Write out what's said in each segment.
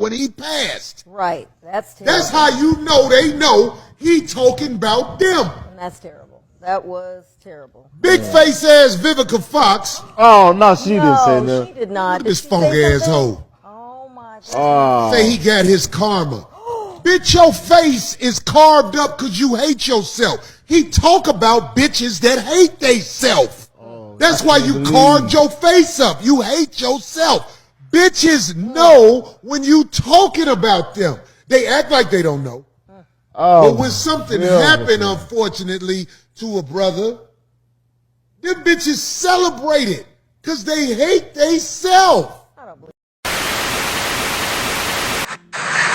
when he passed. Right. That's terrible. That's how you know they know he talking about them. And that's terrible. That was terrible. Big face ass Vivica Fox. Oh, no, she didn't say that. She did not. This funk ass hoe. Oh, my God. Say he got his karma. Bitch, your face is carved up because you hate yourself. He talk about bitches that hate theyself. That's why you carved your face up. You hate yourself. Bitches know when you talking about them. They act like they don't know. But when something happened, unfortunately, to a brother, them bitches celebrate it because they hate theyself.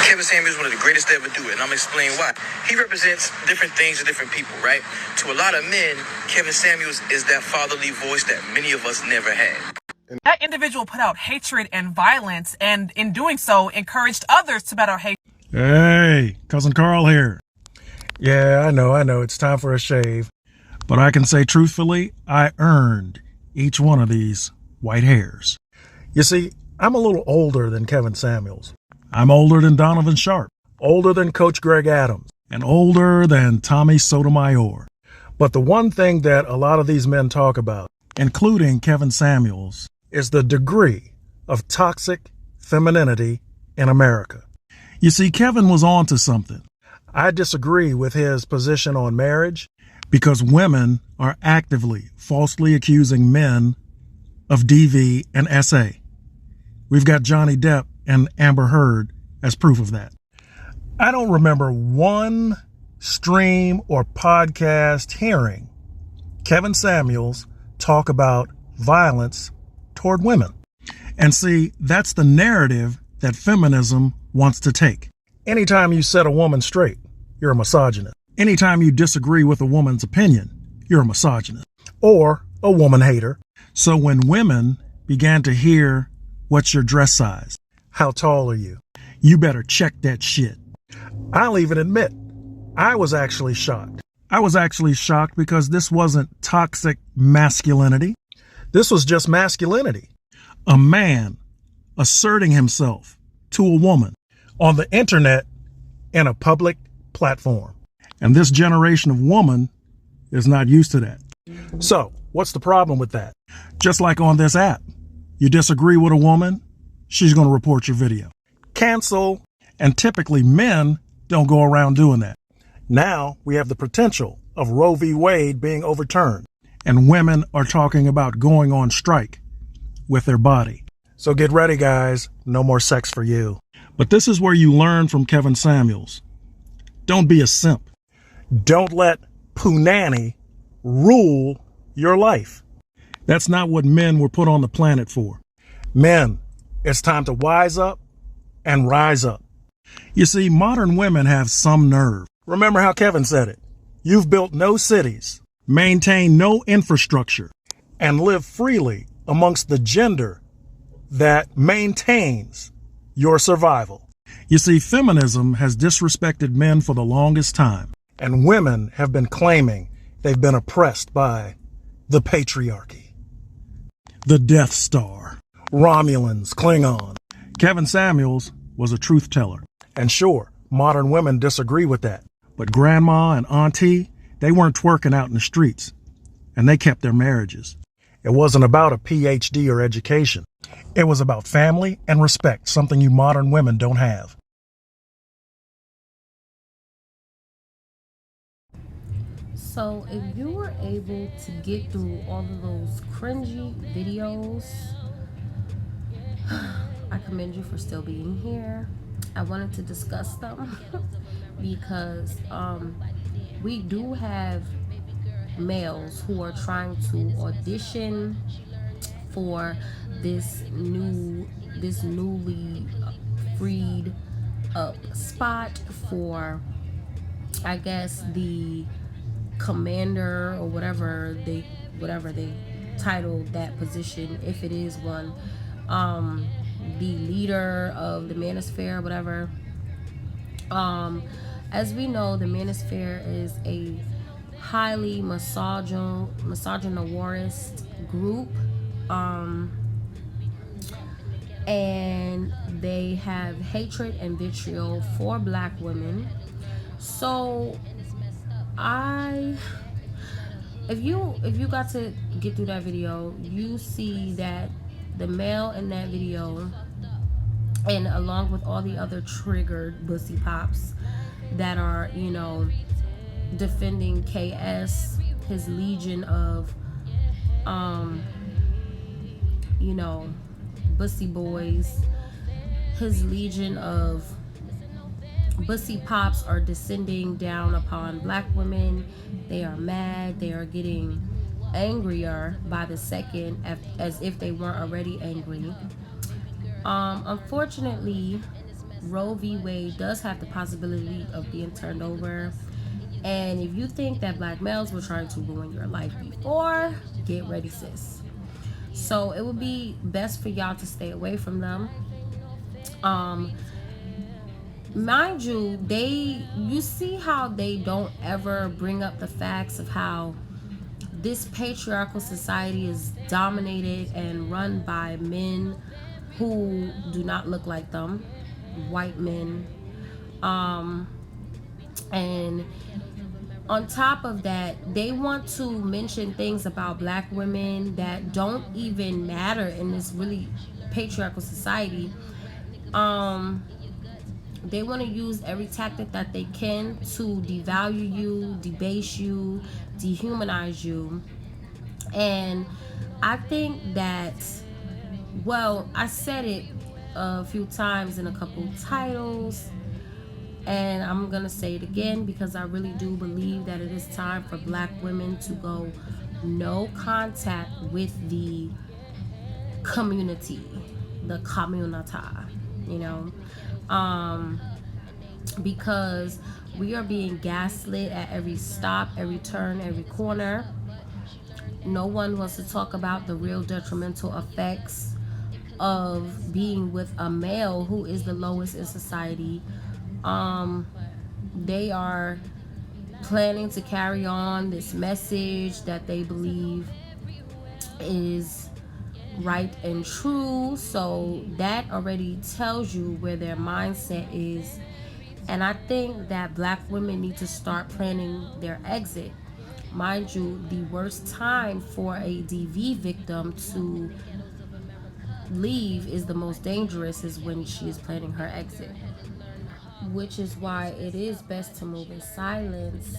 Kevin Samuels is one of the greatest to ever do it, and I'm gonna explain why. He represents different things to different people, right? To a lot of men, Kevin Samuels is that fatherly voice that many of us never had. That individual put out hatred and violence, and in doing so, encouraged others to put out hate. Hey, Cousin Carl here. Yeah, I know, it's time for a shave. But I can say truthfully, I earned each one of these white hairs. You see, I'm a little older than Kevin Samuels. I'm older than Donovan Sharp, older than Coach Greg Adams, and older than Tommy Sotomayor. But the one thing that a lot of these men talk about, including Kevin Samuels, is the degree of toxic femininity in America. You see, Kevin was on to something. I disagree with his position on marriage because women are actively falsely accusing men of DV and SA. We've got Johnny Depp and Amber Heard as proof of that. I don't remember one stream or podcast hearing Kevin Samuels talk about violence toward women. And see, that's the narrative that feminism wants to take. Anytime you set a woman straight, you're a misogynist. Anytime you disagree with a woman's opinion, you're a misogynist or a woman hater. So when women began to hear, what's your dress size? How tall are you? You better check that shit. I'll even admit, I was actually shocked. I was actually shocked because this wasn't toxic masculinity. This was just masculinity. A man asserting himself to a woman on the internet in a public platform. And this generation of woman is not used to that. So, what's the problem with that? Just like on this app, you disagree with a woman, she's going to report your video. Cancel. And typically men don't go around doing that. Now we have the potential of Roe v. Wade being overturned, and women are talking about going on strike with their body. So get ready, guys. No more sex for you. But this is where you learn from Kevin Samuels. Don't be a simp. Don't let punani rule your life. That's not what men were put on the planet for. Men, it's time to wise up and rise up. You see, modern women have some nerve. Remember how Kevin said it. You've built no cities, maintained no infrastructure, and live freely amongst the gender that maintains your survival. You see, feminism has disrespected men for the longest time, and women have been claiming they've been oppressed by the patriarchy, the Death Star, Romulans, Klingons. Kevin Samuels was a truth teller. And sure, modern women disagree with that. But grandma and auntie, they weren't twerking out in the streets, and they kept their marriages. It wasn't about a PhD or education. It was about family and respect, something you modern women don't have. So if you were able to get through all of those cringy videos, I commend you for still being here. I wanted to discuss them because we do have males who are trying to audition for this newly freed up spot for, I guess, the commander or whatever they titled that position, if it is one, the leader of the manosphere, whatever. As we know, the manosphere is a highly misogynoirist group, and they have hatred and vitriol for black women. So if you got to get through that video, you see that the male in that video, and along with all the other triggered bussy pops that are, you know, defending KS, his legion of you know, bussy boys, his legion of bussy pops are descending down upon black women. They are mad. They are getting angrier by the second, as if they weren't already angry. Unfortunately, Roe v. Wade does have the possibility of being turned over. And if you think that black males were trying to ruin your life before, get ready, sis. So it would be best for y'all to stay away from them. Mind you, you see how they don't ever bring up the facts of how this patriarchal society is dominated and run by men who do not look like them, white men. And on top of that, they want to mention things about black women that don't even matter in this really patriarchal society. They want to use every tactic that they can to devalue you, debase you, dehumanize you. And I think that, well, I said it a few times in a couple titles, and I'm gonna say it again because I really do believe that it is time for black women to go no contact with the community, the communata, you know, because we are being gaslit at every stop, every turn, every corner. No one wants to talk about the real detrimental effects of being with a male who is the lowest in society. They are planning to carry on this message that they believe is right and true. So that already tells you where their mindset is. And I think that black women need to start planning their exit. Mind you, the worst time for a DV victim to leave is the most dangerous, is when she is planning her exit. Which is why it is best to move in silence.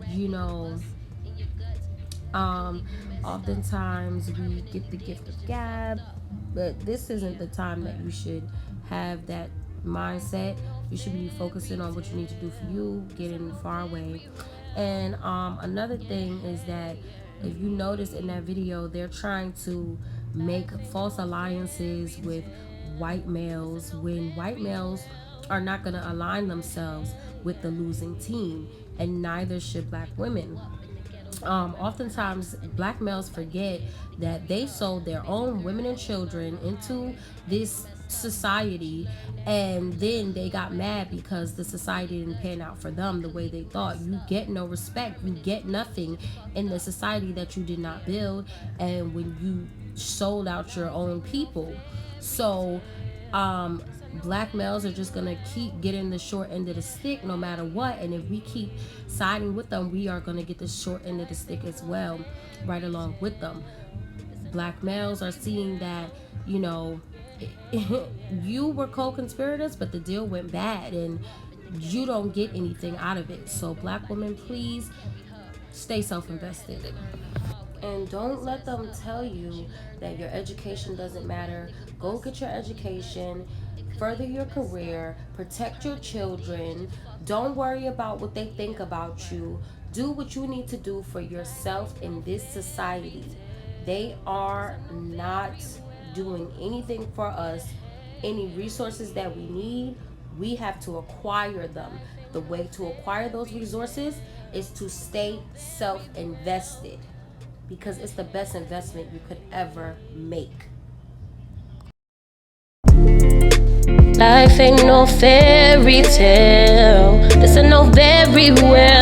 You know, oftentimes we get the gift of gab, but this isn't the time that you should have that mindset. You should be focusing on what you need to do for you, getting far away. And another thing is that if you notice in that video, they're trying to make false alliances with white males when white males are not going to align themselves with the losing team, and neither should black women. Oftentimes black males forget that they sold their own women and children into this society, and then they got mad because the society didn't pan out for them the way they thought. You get no respect, you get nothing in the society that you did not build, and when you sold out your own people. So black males are just gonna keep getting the short end of the stick no matter what, and if we keep siding with them, we are gonna get the short end of the stick as well, right along with them. Black males are seeing that, you know, you were co-conspirators, but the deal went bad and you don't get anything out of it. So black women, please stay self-invested. And don't let them tell you that your education doesn't matter. Go get your education, further your career, protect your children. Don't worry about what they think about you. Do what you need to do for yourself in this society. They are not doing anything for us. Any resources that we need, we have to acquire them. The way to acquire those resources is to stay self-invested, because it's the best investment you could ever make. Life ain't no fairy tale. This ain't no very well.